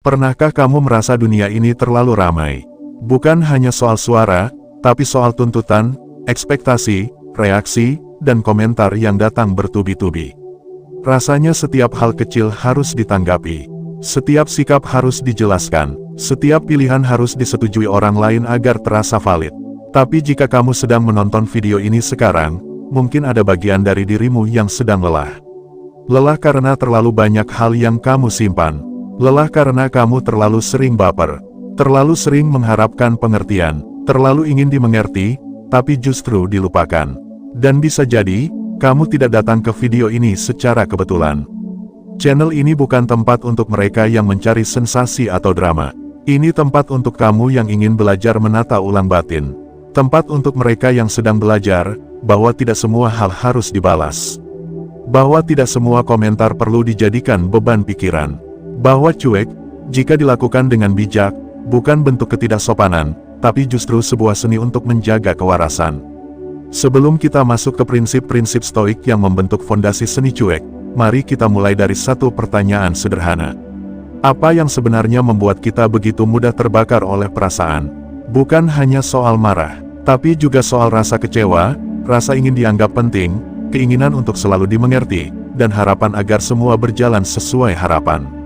Pernahkah kamu merasa dunia ini terlalu ramai? Bukan hanya soal suara, tapi soal tuntutan, ekspektasi, reaksi, dan komentar yang datang bertubi-tubi. Rasanya setiap hal kecil harus ditanggapi. Setiap sikap harus dijelaskan. Setiap pilihan harus disetujui orang lain agar terasa valid. Tapi jika kamu sedang menonton video ini sekarang, mungkin ada bagian dari dirimu yang sedang lelah. Lelah karena terlalu banyak hal yang kamu simpan. Lelah karena kamu terlalu sering baper. Terlalu sering mengharapkan pengertian. Terlalu ingin dimengerti, tapi justru dilupakan. Dan bisa jadi, kamu tidak datang ke video ini secara kebetulan. Channel ini bukan tempat untuk mereka yang mencari sensasi atau drama. Ini tempat untuk kamu yang ingin belajar menata ulang batin. Tempat untuk mereka yang sedang belajar, bahwa tidak semua hal harus dibalas. Bahwa tidak semua komentar perlu dijadikan beban pikiran. Bahwa cuek, jika dilakukan dengan bijak, bukan bentuk ketidaksopanan, tapi justru sebuah seni untuk menjaga kewarasan. Sebelum kita masuk ke prinsip-prinsip stoik yang membentuk fondasi seni cuek, mari kita mulai dari satu pertanyaan sederhana. Apa yang sebenarnya membuat kita begitu mudah terbakar oleh perasaan? Bukan hanya soal marah, tapi juga soal rasa kecewa, rasa ingin dianggap penting, keinginan untuk selalu dimengerti, dan harapan agar semua berjalan sesuai harapan.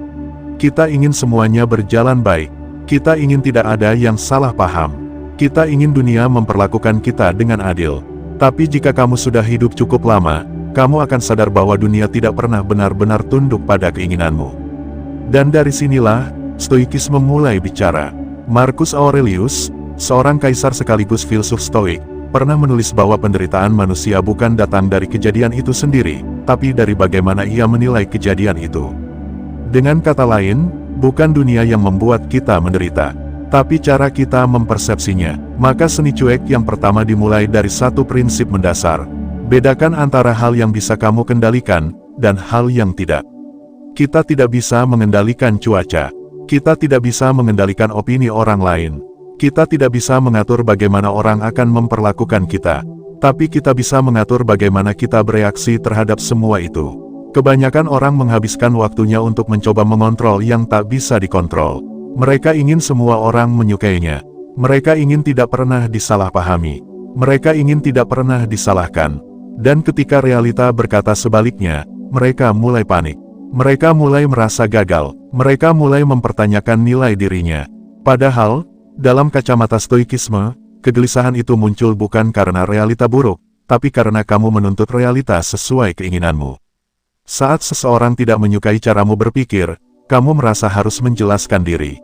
Kita ingin semuanya berjalan baik. Kita ingin tidak ada yang salah paham. Kita ingin dunia memperlakukan kita dengan adil. Tapi jika kamu sudah hidup cukup lama, kamu akan sadar bahwa dunia tidak pernah benar-benar tunduk pada keinginanmu. Dan dari sinilah, stoikisme mulai bicara. Marcus Aurelius, seorang kaisar sekaligus filsuf stoik, pernah menulis bahwa penderitaan manusia bukan datang dari kejadian itu sendiri, tapi dari bagaimana ia menilai kejadian itu. Dengan kata lain, bukan dunia yang membuat kita menderita, tapi cara kita mempersepsinya. Maka seni cuek yang pertama dimulai dari satu prinsip mendasar. Bedakan antara hal yang bisa kamu kendalikan, dan hal yang tidak. Kita tidak bisa mengendalikan cuaca. Kita tidak bisa mengendalikan opini orang lain. Kita tidak bisa mengatur bagaimana orang akan memperlakukan kita. Tapi kita bisa mengatur bagaimana kita bereaksi terhadap semua itu. Kebanyakan orang menghabiskan waktunya untuk mencoba mengontrol yang tak bisa dikontrol. Mereka ingin semua orang menyukainya. Mereka ingin tidak pernah disalahpahami. Mereka ingin tidak pernah disalahkan. Dan ketika realita berkata sebaliknya, mereka mulai panik. Mereka mulai merasa gagal. Mereka mulai mempertanyakan nilai dirinya. Padahal, dalam kacamata stoikisme, kegelisahan itu muncul bukan karena realita buruk, tapi karena kamu menuntut realita sesuai keinginanmu. Saat seseorang tidak menyukai caramu berpikir, kamu merasa harus menjelaskan diri.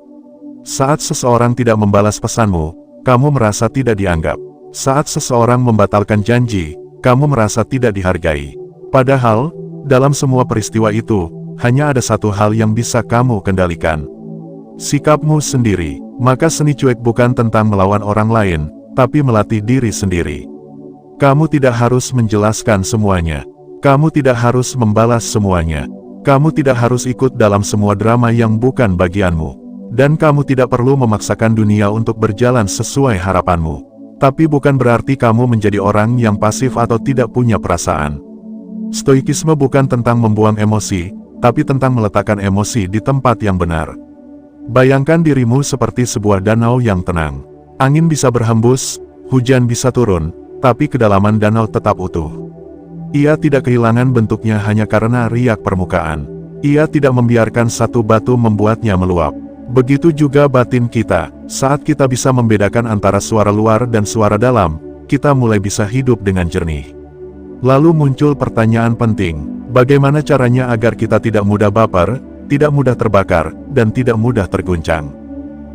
Saat seseorang tidak membalas pesanmu, kamu merasa tidak dianggap. Saat seseorang membatalkan janji, kamu merasa tidak dihargai. Padahal, dalam semua peristiwa itu, hanya ada satu hal yang bisa kamu kendalikan. Sikapmu sendiri. Maka seni cuek bukan tentang melawan orang lain, tapi melatih diri sendiri. Kamu tidak harus menjelaskan semuanya. Kamu tidak harus membalas semuanya. Kamu tidak harus ikut dalam semua drama yang bukan bagianmu. Dan kamu tidak perlu memaksakan dunia untuk berjalan sesuai harapanmu. Tapi bukan berarti kamu menjadi orang yang pasif atau tidak punya perasaan. Stoikisme bukan tentang membuang emosi, tapi tentang meletakkan emosi di tempat yang benar. Bayangkan dirimu seperti sebuah danau yang tenang. Angin bisa berhembus, hujan bisa turun, tapi kedalaman danau tetap utuh. Ia tidak kehilangan bentuknya hanya karena riak permukaan. Ia tidak membiarkan satu batu membuatnya meluap. Begitu juga batin kita. Saat kita bisa membedakan antara suara luar dan suara dalam, kita mulai bisa hidup dengan jernih. Lalu muncul pertanyaan penting, bagaimana caranya agar kita tidak mudah baper, tidak mudah terbakar, dan tidak mudah terguncang?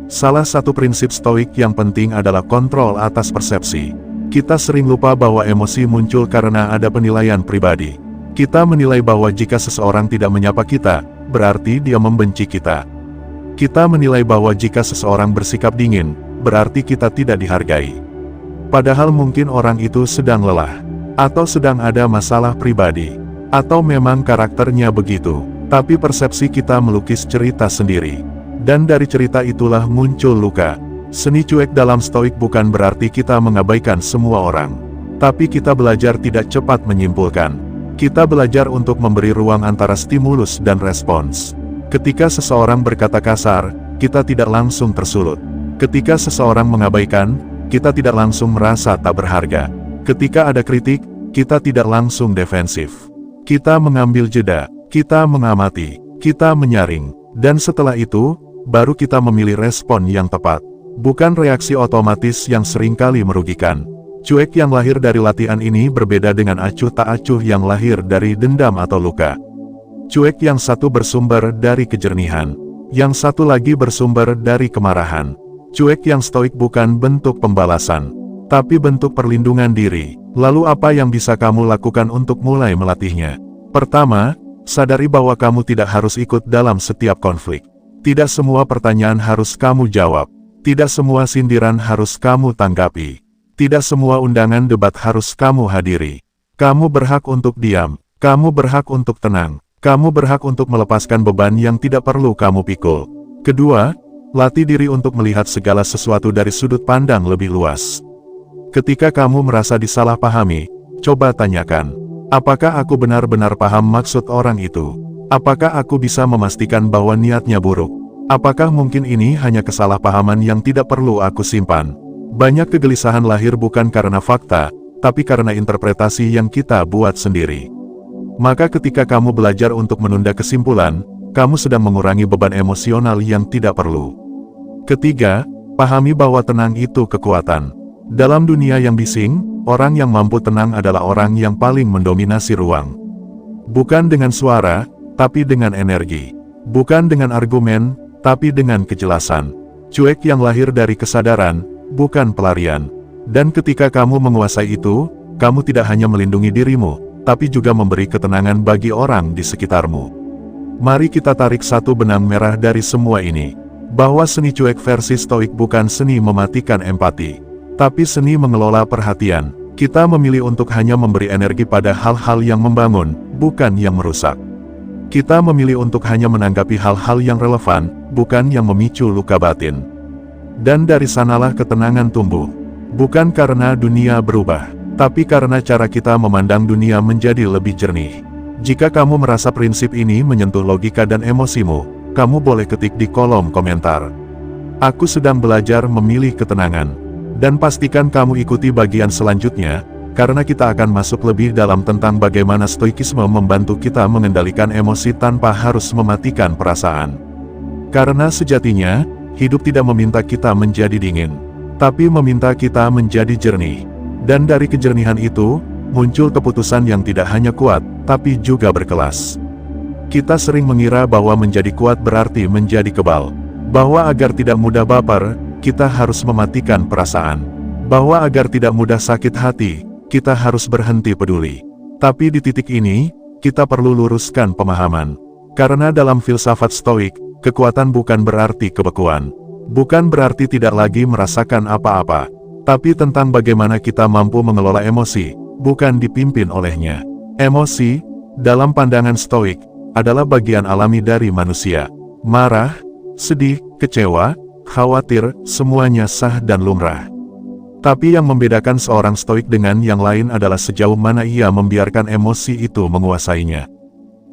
Salah satu prinsip stoik yang penting adalah kontrol atas persepsi. Kita sering lupa bahwa emosi muncul karena ada penilaian pribadi. Kita menilai bahwa jika seseorang tidak menyapa kita, berarti dia membenci kita. Kita menilai bahwa jika seseorang bersikap dingin, berarti kita tidak dihargai. Padahal mungkin orang itu sedang lelah, atau sedang ada masalah pribadi, atau memang karakternya begitu. Tapi persepsi kita melukis cerita sendiri. Dan dari cerita itulah muncul luka. Seni cuek dalam stoik bukan berarti kita mengabaikan semua orang. Tapi kita belajar tidak cepat menyimpulkan. Kita belajar untuk memberi ruang antara stimulus dan respons. Ketika seseorang berkata kasar, kita tidak langsung tersulut. Ketika seseorang mengabaikan, kita tidak langsung merasa tak berharga. Ketika ada kritik, kita tidak langsung defensif. Kita mengambil jeda, kita mengamati, kita menyaring, dan setelah itu, baru kita memilih respon yang tepat. Bukan reaksi otomatis yang seringkali merugikan. Cuek yang lahir dari latihan ini berbeda dengan acuh tak acuh yang lahir dari dendam atau luka. Cuek yang satu bersumber dari kejernihan, yang satu lagi bersumber dari kemarahan. Cuek yang stoik bukan bentuk pembalasan, tapi bentuk perlindungan diri. Lalu apa yang bisa kamu lakukan untuk mulai melatihnya? Pertama, sadari bahwa kamu tidak harus ikut dalam setiap konflik. Tidak semua pertanyaan harus kamu jawab. Tidak semua sindiran harus kamu tanggapi. Tidak semua undangan debat harus kamu hadiri. Kamu berhak untuk diam. Kamu berhak untuk tenang. Kamu berhak untuk melepaskan beban yang tidak perlu kamu pikul. Kedua, latih diri untuk melihat segala sesuatu dari sudut pandang lebih luas. Ketika kamu merasa disalahpahami, coba tanyakan, apakah aku benar-benar paham maksud orang itu? Apakah aku bisa memastikan bahwa niatnya buruk? Apakah mungkin ini hanya kesalahpahaman yang tidak perlu aku simpan? Banyak kegelisahan lahir bukan karena fakta, tapi karena interpretasi yang kita buat sendiri. Maka ketika kamu belajar untuk menunda kesimpulan, kamu sedang mengurangi beban emosional yang tidak perlu. Ketiga, pahami bahwa tenang itu kekuatan. Dalam dunia yang bising, orang yang mampu tenang adalah orang yang paling mendominasi ruang. Bukan dengan suara, tapi dengan energi. Bukan dengan argumen, tapi dengan kejelasan. Cuek yang lahir dari kesadaran, bukan pelarian. Dan ketika kamu menguasai itu, kamu tidak hanya melindungi dirimu, tapi juga memberi ketenangan bagi orang di sekitarmu. Mari kita tarik satu benang merah dari semua ini, bahwa seni cuek versi stoik bukan seni mematikan empati, tapi seni mengelola perhatian. Kita memilih untuk hanya memberi energi pada hal-hal yang membangun, bukan yang merusak. Kita memilih untuk hanya menanggapi hal-hal yang relevan, bukan yang memicu luka batin. Dan dari sanalah ketenangan tumbuh. Bukan karena dunia berubah, tapi karena cara kita memandang dunia menjadi lebih jernih. Jika kamu merasa prinsip ini menyentuh logika dan emosimu, kamu boleh ketik di kolom komentar. Aku sedang belajar memilih ketenangan. Dan pastikan kamu ikuti bagian selanjutnya, karena kita akan masuk lebih dalam tentang bagaimana stoikisme membantu kita mengendalikan emosi tanpa harus mematikan perasaan. Karena sejatinya, hidup tidak meminta kita menjadi dingin, tapi meminta kita menjadi jernih. Dan dari kejernihan itu, muncul keputusan yang tidak hanya kuat, tapi juga berkelas. Kita sering mengira bahwa menjadi kuat berarti menjadi kebal. Bahwa agar tidak mudah baper, kita harus mematikan perasaan. Bahwa agar tidak mudah sakit hati, kita harus berhenti peduli. Tapi di titik ini, kita perlu luruskan pemahaman. Karena dalam filsafat stoik, kekuatan bukan berarti kebekuan. Bukan berarti tidak lagi merasakan apa-apa. Tapi tentang bagaimana kita mampu mengelola emosi, bukan dipimpin olehnya. Emosi, dalam pandangan stoik, adalah bagian alami dari manusia. Marah, sedih, kecewa, khawatir, semuanya sah dan lumrah. Tapi yang membedakan seorang stoik dengan yang lain adalah sejauh mana ia membiarkan emosi itu menguasainya.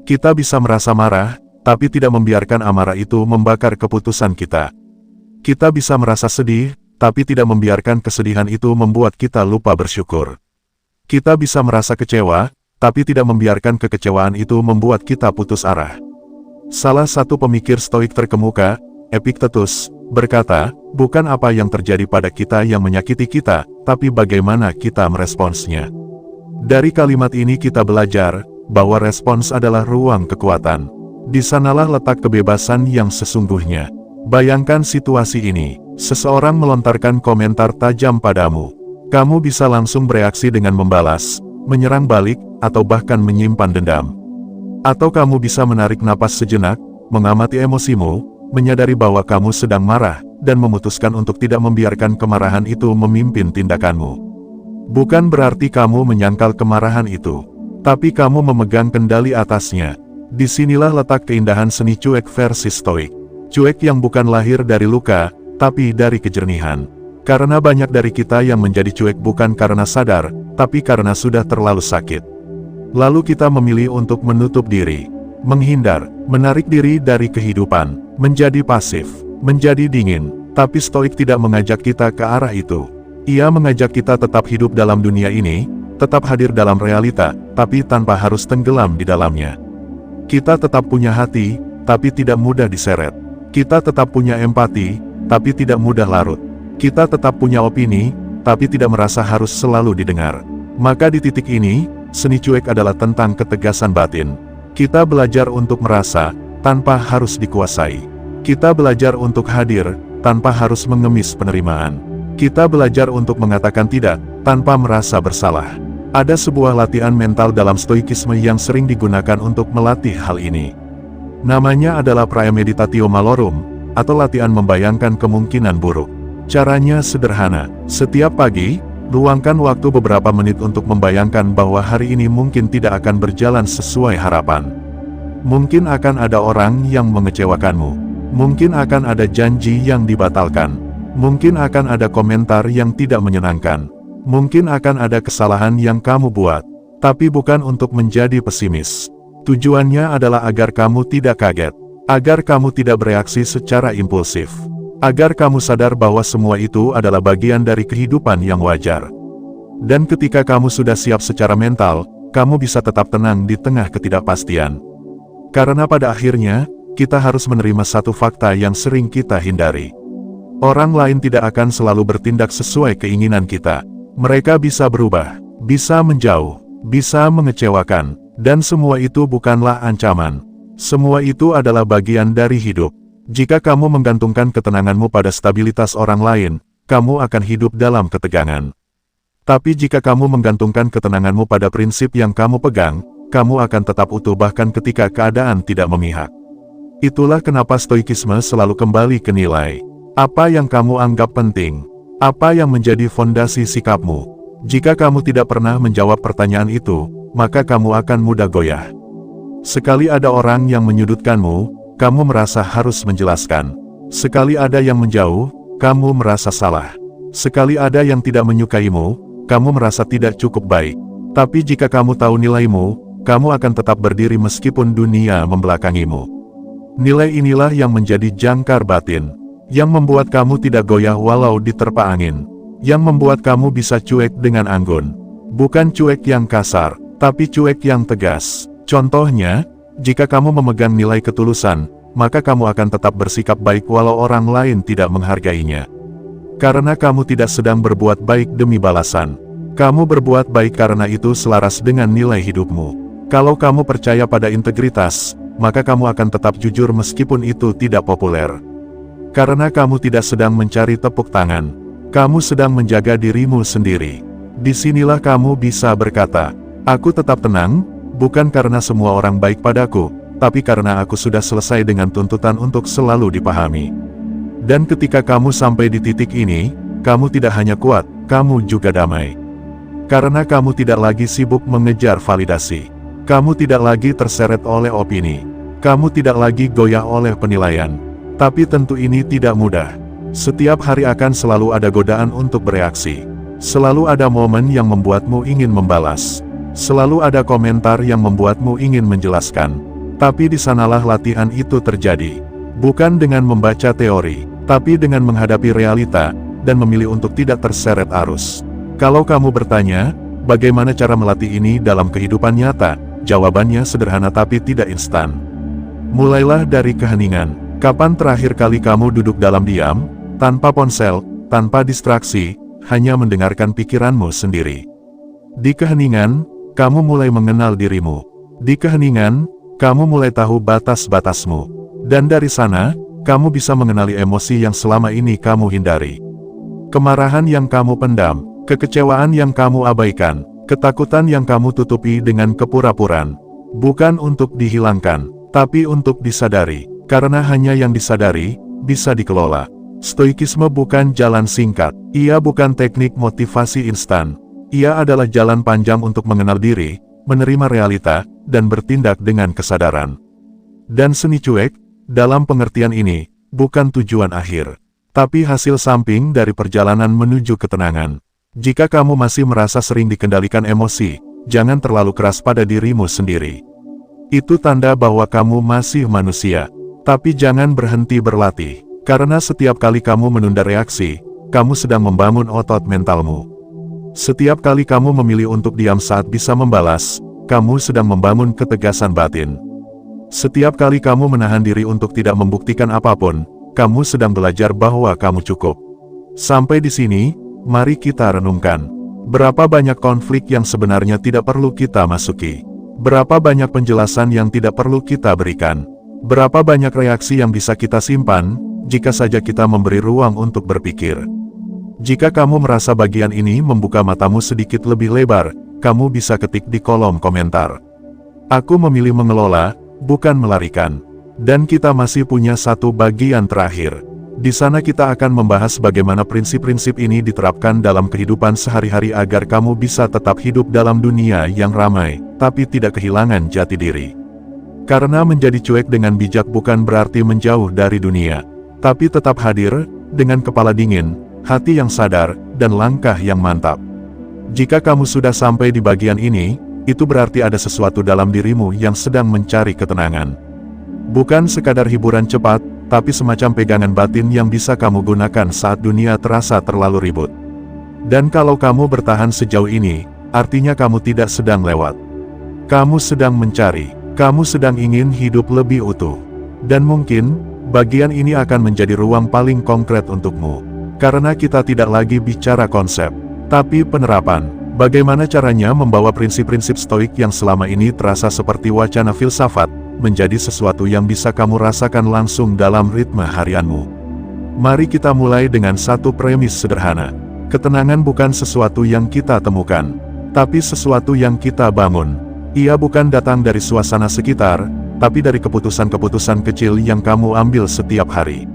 Kita bisa merasa marah, tapi tidak membiarkan amarah itu membakar keputusan kita. Kita bisa merasa sedih, tapi tidak membiarkan kesedihan itu membuat kita lupa bersyukur. Kita bisa merasa kecewa, tapi tidak membiarkan kekecewaan itu membuat kita putus arah. Salah satu pemikir stoik terkemuka, Epictetus, berkata, bukan apa yang terjadi pada kita yang menyakiti kita, tapi bagaimana kita meresponsnya. Dari kalimat ini kita belajar, bahwa respons adalah ruang kekuatan. Di sanalah letak kebebasan yang sesungguhnya. Bayangkan situasi ini. Seseorang melontarkan komentar tajam padamu. Kamu bisa langsung bereaksi dengan membalas, menyerang balik, atau bahkan menyimpan dendam. Atau kamu bisa menarik napas sejenak, mengamati emosimu, menyadari bahwa kamu sedang marah, dan memutuskan untuk tidak membiarkan kemarahan itu memimpin tindakanmu. Bukan berarti kamu menyangkal kemarahan itu, tapi kamu memegang kendali atasnya. Disinilah letak keindahan seni cuek versi stoik. Cuek yang bukan lahir dari luka, tapi dari kejernihan. Karena banyak dari kita yang menjadi cuek bukan karena sadar, tapi karena sudah terlalu sakit. Lalu kita memilih untuk menutup diri, menghindar, menarik diri dari kehidupan, menjadi pasif, menjadi dingin. Tapi Stoik tidak mengajak kita ke arah itu. Ia mengajak kita tetap hidup dalam dunia ini, tetap hadir dalam realita, tapi tanpa harus tenggelam di dalamnya. Kita tetap punya hati, tapi tidak mudah diseret. Kita tetap punya empati, tapi tidak mudah larut. Kita tetap punya opini, tapi tidak merasa harus selalu didengar. Maka di titik ini, seni cuek adalah tentang ketegasan batin. Kita belajar untuk merasa, tanpa harus dikuasai. Kita belajar untuk hadir, tanpa harus mengemis penerimaan. Kita belajar untuk mengatakan tidak, tanpa merasa bersalah. Ada sebuah latihan mental dalam stoikisme yang sering digunakan untuk melatih hal ini. Namanya adalah praemeditatio malorum, atau latihan membayangkan kemungkinan buruk. Caranya sederhana, setiap pagi, luangkan waktu beberapa menit untuk membayangkan bahwa hari ini mungkin tidak akan berjalan sesuai harapan. Mungkin akan ada orang yang mengecewakanmu. Mungkin akan ada janji yang dibatalkan. Mungkin akan ada komentar yang tidak menyenangkan. Mungkin akan ada kesalahan yang kamu buat. Tapi bukan untuk menjadi pesimis. Tujuannya adalah agar kamu tidak kaget. Agar kamu tidak bereaksi secara impulsif. Agar kamu sadar bahwa semua itu adalah bagian dari kehidupan yang wajar. Dan ketika kamu sudah siap secara mental, kamu bisa tetap tenang di tengah ketidakpastian. Karena pada akhirnya, kita harus menerima satu fakta yang sering kita hindari. Orang lain tidak akan selalu bertindak sesuai keinginan kita. Mereka bisa berubah, bisa menjauh, bisa mengecewakan, dan semua itu bukanlah ancaman. Semua itu adalah bagian dari hidup. Jika kamu menggantungkan ketenanganmu pada stabilitas orang lain, kamu akan hidup dalam ketegangan. Tapi jika kamu menggantungkan ketenanganmu pada prinsip yang kamu pegang, kamu akan tetap utuh bahkan ketika keadaan tidak memihak. Itulah kenapa stoikisme selalu kembali ke nilai. Apa yang kamu anggap penting? Apa yang menjadi fondasi sikapmu? Jika kamu tidak pernah menjawab pertanyaan itu, maka kamu akan mudah goyah. Sekali ada orang yang menyudutkanmu, kamu merasa harus menjelaskan. Sekali ada yang menjauh, kamu merasa salah. Sekali ada yang tidak menyukaimu, kamu merasa tidak cukup baik. Tapi jika kamu tahu nilaimu, kamu akan tetap berdiri meskipun dunia membelakangimu. Nilai inilah yang menjadi jangkar batin. Yang membuat kamu tidak goyah walau diterpa angin. Yang membuat kamu bisa cuek dengan anggun. Bukan cuek yang kasar, tapi cuek yang tegas. Contohnya, jika kamu memegang nilai ketulusan, maka kamu akan tetap bersikap baik walau orang lain tidak menghargainya. Karena kamu tidak sedang berbuat baik demi balasan. Kamu berbuat baik karena itu selaras dengan nilai hidupmu. Kalau kamu percaya pada integritas, maka kamu akan tetap jujur meskipun itu tidak populer. Karena kamu tidak sedang mencari tepuk tangan. Kamu sedang menjaga dirimu sendiri. Disinilah kamu bisa berkata, aku tetap tenang, bukan karena semua orang baik padaku, tapi karena aku sudah selesai dengan tuntutan untuk selalu dipahami. Dan ketika kamu sampai di titik ini, kamu tidak hanya kuat, kamu juga damai. Karena kamu tidak lagi sibuk mengejar validasi. Kamu tidak lagi terseret oleh opini. Kamu tidak lagi goyah oleh penilaian. Tapi tentu ini tidak mudah. Setiap hari akan selalu ada godaan untuk bereaksi. Selalu ada momen yang membuatmu ingin membalas. Selalu ada komentar yang membuatmu ingin menjelaskan. Tapi di sanalah latihan itu terjadi. Bukan dengan membaca teori, tapi dengan menghadapi realita, dan memilih untuk tidak terseret arus. Kalau kamu bertanya, bagaimana cara melatih ini dalam kehidupan nyata? Jawabannya sederhana tapi tidak instan. Mulailah dari keheningan. Kapan terakhir kali kamu duduk dalam diam, tanpa ponsel, tanpa distraksi, hanya mendengarkan pikiranmu sendiri? Di keheningan, kamu mulai mengenal dirimu. Di keheningan, kamu mulai tahu batas-batasmu. Dan dari sana, kamu bisa mengenali emosi yang selama ini kamu hindari. Kemarahan yang kamu pendam, kekecewaan yang kamu abaikan, ketakutan yang kamu tutupi dengan kepura-puraan. Bukan untuk dihilangkan, tapi untuk disadari. Karena hanya yang disadari, bisa dikelola. Stoikisme bukan jalan singkat. Ia bukan teknik motivasi instan. Ia adalah jalan panjang untuk mengenal diri, menerima realita, dan bertindak dengan kesadaran. Dan seni cuek, dalam pengertian ini, bukan tujuan akhir, tapi hasil samping dari perjalanan menuju ketenangan. Jika kamu masih merasa sering dikendalikan emosi, jangan terlalu keras pada dirimu sendiri. Itu tanda bahwa kamu masih manusia. Tapi jangan berhenti berlatih, karena setiap kali kamu menunda reaksi, kamu sedang membangun otot mentalmu. Setiap kali kamu memilih untuk diam saat bisa membalas, kamu sedang membangun ketegasan batin. Setiap kali kamu menahan diri untuk tidak membuktikan apapun, kamu sedang belajar bahwa kamu cukup. Sampai di sini, mari kita renungkan. Berapa banyak konflik yang sebenarnya tidak perlu kita masuki? Berapa banyak penjelasan yang tidak perlu kita berikan? Berapa banyak reaksi yang bisa kita simpan, jika saja kita memberi ruang untuk berpikir? Jika kamu merasa bagian ini membuka matamu sedikit lebih lebar, kamu bisa ketik di kolom komentar. Aku memilih mengelola, bukan melarikan. Dan kita masih punya satu bagian terakhir. Di sana kita akan membahas bagaimana prinsip-prinsip ini diterapkan dalam kehidupan sehari-hari agar kamu bisa tetap hidup dalam dunia yang ramai, tapi tidak kehilangan jati diri. Karena menjadi cuek dengan bijak bukan berarti menjauh dari dunia, tapi tetap hadir, dengan kepala dingin, hati yang sadar, dan langkah yang mantap. Jika kamu sudah sampai di bagian ini, itu berarti ada sesuatu dalam dirimu yang sedang mencari ketenangan. Bukan sekadar hiburan cepat, tapi semacam pegangan batin yang bisa kamu gunakan saat dunia terasa terlalu ribut. Dan kalau kamu bertahan sejauh ini, artinya kamu tidak sedang lewat. Kamu sedang mencari. Kamu sedang ingin hidup lebih utuh. Dan mungkin, bagian ini akan menjadi ruang paling konkret untukmu. Karena kita tidak lagi bicara konsep, tapi penerapan. Bagaimana caranya membawa prinsip-prinsip stoik yang selama ini terasa seperti wacana filsafat, menjadi sesuatu yang bisa kamu rasakan langsung dalam ritme harianmu. Mari kita mulai dengan satu premis sederhana. Ketenangan bukan sesuatu yang kita temukan, tapi sesuatu yang kita bangun. Ia bukan datang dari suasana sekitar, tapi dari keputusan-keputusan kecil yang kamu ambil setiap hari.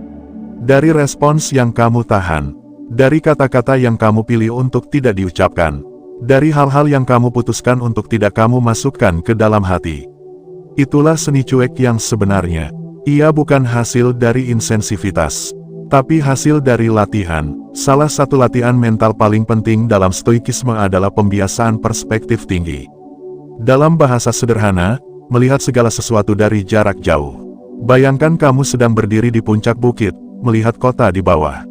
Dari respons yang kamu tahan. Dari kata-kata yang kamu pilih untuk tidak diucapkan. Dari hal-hal yang kamu putuskan untuk tidak kamu masukkan ke dalam hati. Itulah seni cuek yang sebenarnya. Ia bukan hasil dari insensivitas, tapi hasil dari latihan. Salah satu latihan mental paling penting dalam stoikisme adalah pembiasaan perspektif tinggi. Dalam bahasa sederhana, melihat segala sesuatu dari jarak jauh. Bayangkan kamu sedang berdiri di puncak bukit, melihat kota di bawah.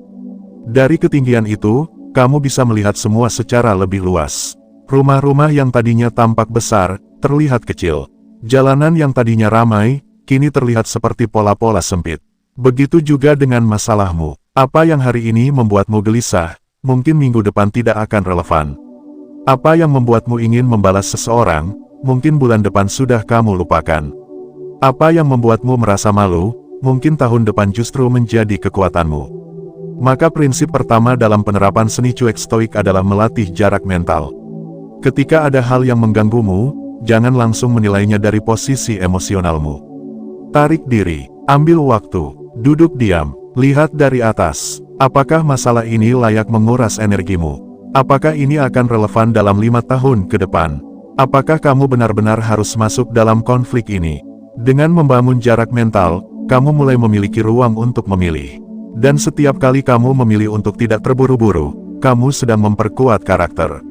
Dari ketinggian itu, kamu bisa melihat semua secara lebih luas. Rumah-rumah yang tadinya tampak besar, terlihat kecil. Jalanan yang tadinya ramai, kini terlihat seperti pola-pola sempit. Begitu juga dengan masalahmu. Apa yang hari ini membuatmu gelisah, mungkin minggu depan tidak akan relevan. Apa yang membuatmu ingin membalas seseorang, mungkin bulan depan sudah kamu lupakan. Apa yang membuatmu merasa malu, mungkin tahun depan justru menjadi kekuatanmu. Maka prinsip pertama dalam penerapan seni cuek stoik adalah melatih jarak mental. Ketika ada hal yang mengganggumu, jangan langsung menilainya dari posisi emosionalmu. Tarik diri, ambil waktu, duduk diam, lihat dari atas. Apakah masalah ini layak menguras energimu? Apakah ini akan relevan dalam 5 tahun ke depan? Apakah kamu benar-benar harus masuk dalam konflik ini? Dengan membangun jarak mental, kamu mulai memiliki ruang untuk memilih. Dan setiap kali kamu memilih untuk tidak terburu-buru, kamu sedang memperkuat karakter.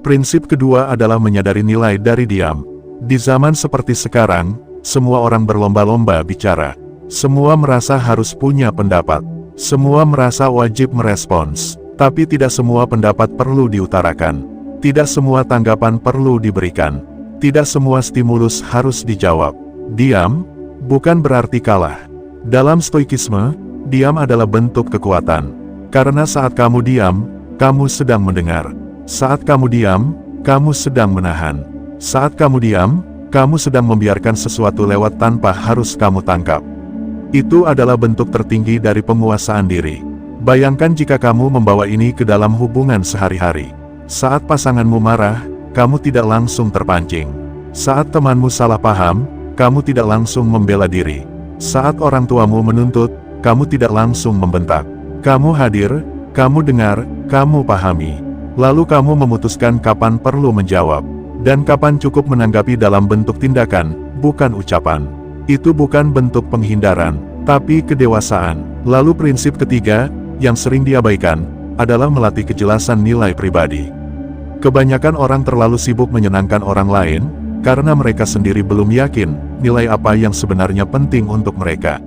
Prinsip kedua adalah menyadari nilai dari diam. Di zaman seperti sekarang, semua orang berlomba-lomba bicara. Semua merasa harus punya pendapat. Semua merasa wajib merespons. Tapi tidak semua pendapat perlu diutarakan. Tidak semua tanggapan perlu diberikan. Tidak semua stimulus harus dijawab. Diam, bukan berarti kalah. Dalam stoikisme, diam adalah bentuk kekuatan. Karena saat kamu diam, kamu sedang mendengar. Saat kamu diam, kamu sedang menahan. Saat kamu diam, kamu sedang membiarkan sesuatu lewat tanpa harus kamu tangkap. Itu adalah bentuk tertinggi dari penguasaan diri. Bayangkan jika kamu membawa ini ke dalam hubungan sehari-hari. Saat pasanganmu marah, kamu tidak langsung terpancing. Saat temanmu salah paham, kamu tidak langsung membela diri. Saat orang tuamu menuntut, kamu tidak langsung membentak. Kamu hadir, kamu dengar, kamu pahami. Lalu kamu memutuskan kapan perlu menjawab, dan kapan cukup menanggapi dalam bentuk tindakan, bukan ucapan. Itu bukan bentuk penghindaran, tapi kedewasaan. Lalu prinsip ketiga, yang sering diabaikan, adalah melatih kejelasan nilai pribadi. Kebanyakan orang terlalu sibuk menyenangkan orang lain, karena mereka sendiri belum yakin nilai apa yang sebenarnya penting untuk mereka.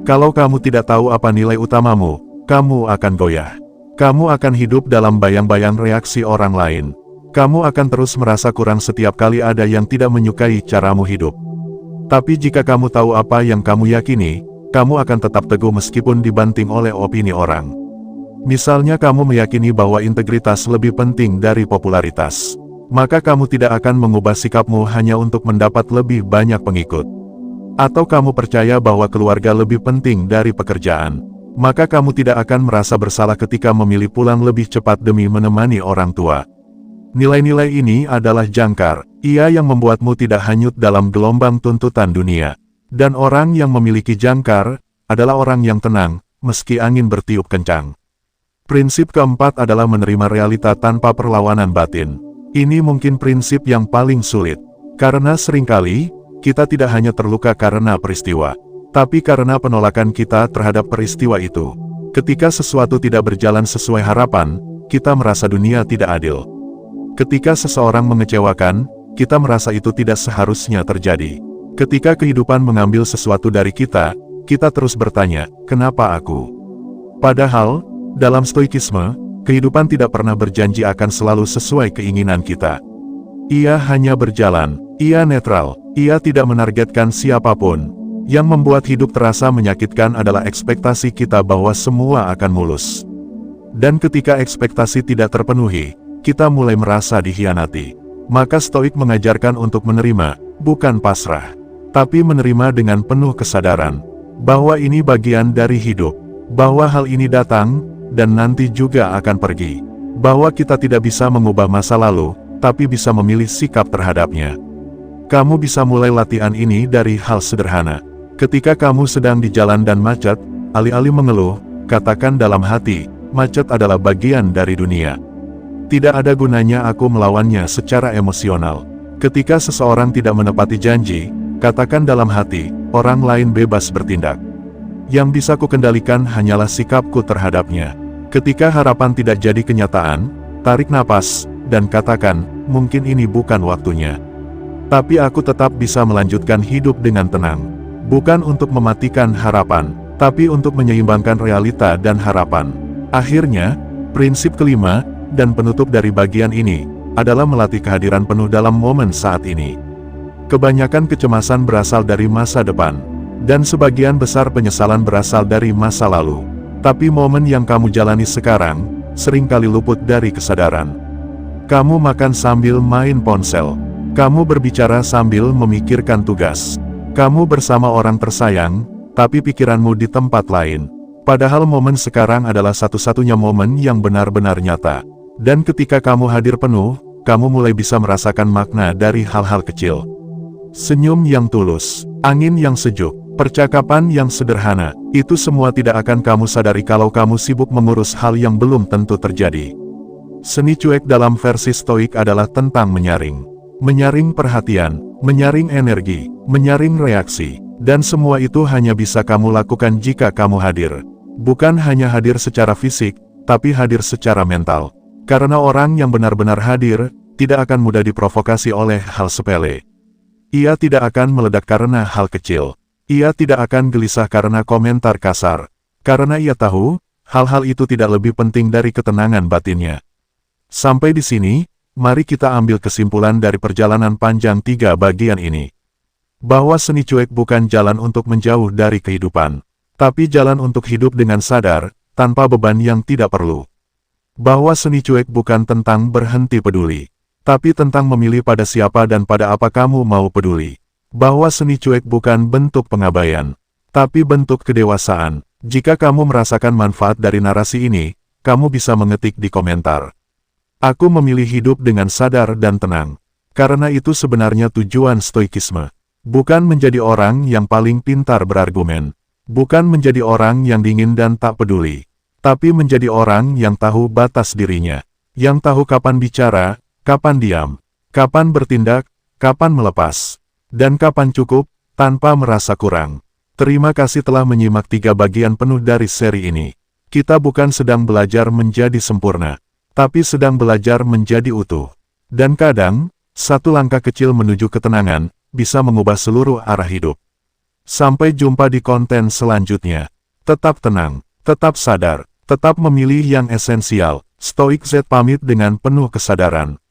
Kalau kamu tidak tahu apa nilai utamamu, kamu akan goyah. Kamu akan hidup dalam bayang-bayang reaksi orang lain. Kamu akan terus merasa kurang setiap kali ada yang tidak menyukai caramu hidup. Tapi jika kamu tahu apa yang kamu yakini, kamu akan tetap teguh meskipun dibanting oleh opini orang. Misalnya kamu meyakini bahwa integritas lebih penting dari popularitas. Maka kamu tidak akan mengubah sikapmu hanya untuk mendapat lebih banyak pengikut. Atau kamu percaya bahwa keluarga lebih penting dari pekerjaan. Maka kamu tidak akan merasa bersalah ketika memilih pulang lebih cepat demi menemani orang tua. Nilai-nilai ini adalah jangkar, ia yang membuatmu tidak hanyut dalam gelombang tuntutan dunia. Dan orang yang memiliki jangkar, adalah orang yang tenang, meski angin bertiup kencang. Prinsip keempat adalah menerima realita tanpa perlawanan batin. Ini mungkin prinsip yang paling sulit, karena seringkali, kita tidak hanya terluka karena peristiwa, tapi karena penolakan kita terhadap peristiwa itu. Ketika sesuatu tidak berjalan sesuai harapan, kita merasa dunia tidak adil. Ketika seseorang mengecewakan, kita merasa itu tidak seharusnya terjadi. Ketika kehidupan mengambil sesuatu dari kita, kita terus bertanya, kenapa aku? Padahal, dalam stoikisme, kehidupan tidak pernah berjanji akan selalu sesuai keinginan kita. Ia hanya berjalan, ia netral, ia tidak menargetkan siapapun. Yang membuat hidup terasa menyakitkan adalah ekspektasi kita bahwa semua akan mulus. Dan ketika ekspektasi tidak terpenuhi, kita mulai merasa dikhianati. Maka stoik mengajarkan untuk menerima, bukan pasrah, tapi menerima dengan penuh kesadaran, bahwa ini bagian dari hidup, bahwa hal ini datang, dan nanti juga akan pergi. Bahwa kita tidak bisa mengubah masa lalu, tapi bisa memilih sikap terhadapnya. Kamu bisa mulai latihan ini dari hal sederhana. Ketika kamu sedang di jalan dan macet, alih-alih mengeluh, katakan dalam hati, macet adalah bagian dari dunia. Tidak ada gunanya aku melawannya secara emosional. Ketika seseorang tidak menepati janji, katakan dalam hati, orang lain bebas bertindak. Yang bisa kukendalikan hanyalah sikapku terhadapnya. Ketika harapan tidak jadi kenyataan, tarik napas, dan katakan, mungkin ini bukan waktunya. Tapi aku tetap bisa melanjutkan hidup dengan tenang. Bukan untuk mematikan harapan, tapi untuk menyeimbangkan realita dan harapan. Akhirnya, prinsip kelima, dan penutup dari bagian ini, adalah melatih kehadiran penuh dalam momen saat ini. Kebanyakan kecemasan berasal dari masa depan, dan sebagian besar penyesalan berasal dari masa lalu. Tapi momen yang kamu jalani sekarang, seringkali luput dari kesadaran. Kamu makan sambil main ponsel. Kamu berbicara sambil memikirkan tugas. Kamu bersama orang tersayang, tapi pikiranmu di tempat lain. Padahal momen sekarang adalah satu-satunya momen yang benar-benar nyata. Dan ketika kamu hadir penuh, kamu mulai bisa merasakan makna dari hal-hal kecil. Senyum yang tulus, angin yang sejuk, percakapan yang sederhana, itu semua tidak akan kamu sadari kalau kamu sibuk mengurus hal yang belum tentu terjadi. Seni cuek dalam versi stoik adalah tentang menyaring. Menyaring perhatian, menyaring energi, menyaring reaksi, dan semua itu hanya bisa kamu lakukan jika kamu hadir. Bukan hanya hadir secara fisik, tapi hadir secara mental. Karena orang yang benar-benar hadir, tidak akan mudah diprovokasi oleh hal sepele. Ia tidak akan meledak karena hal kecil. Ia tidak akan gelisah karena komentar kasar. Karena ia tahu, hal-hal itu tidak lebih penting dari ketenangan batinnya. Sampai di sini, mari kita ambil kesimpulan dari perjalanan panjang 3 bagian ini. Bahwa seni cuek bukan jalan untuk menjauh dari kehidupan, tapi jalan untuk hidup dengan sadar, tanpa beban yang tidak perlu. Bahwa seni cuek bukan tentang berhenti peduli, tapi tentang memilih pada siapa dan pada apa kamu mau peduli. Bahwa seni cuek bukan bentuk pengabaian, tapi bentuk kedewasaan. Jika kamu merasakan manfaat dari narasi ini, kamu bisa mengetik di komentar. Aku memilih hidup dengan sadar dan tenang. Karena itu sebenarnya tujuan stoikisme. Bukan menjadi orang yang paling pintar berargumen. Bukan menjadi orang yang dingin dan tak peduli. Tapi menjadi orang yang tahu batas dirinya. Yang tahu kapan bicara, kapan diam, kapan bertindak, kapan melepas, dan kapan cukup, tanpa merasa kurang. Terima kasih telah menyimak 3 bagian penuh dari seri ini. Kita bukan sedang belajar menjadi sempurna, tapi sedang belajar menjadi utuh. Dan kadang, Satu langkah kecil menuju ketenangan, bisa mengubah seluruh arah hidup. Sampai jumpa di konten selanjutnya. Tetap tenang, tetap sadar, tetap memilih yang esensial. Stoik Z pamit dengan penuh kesadaran.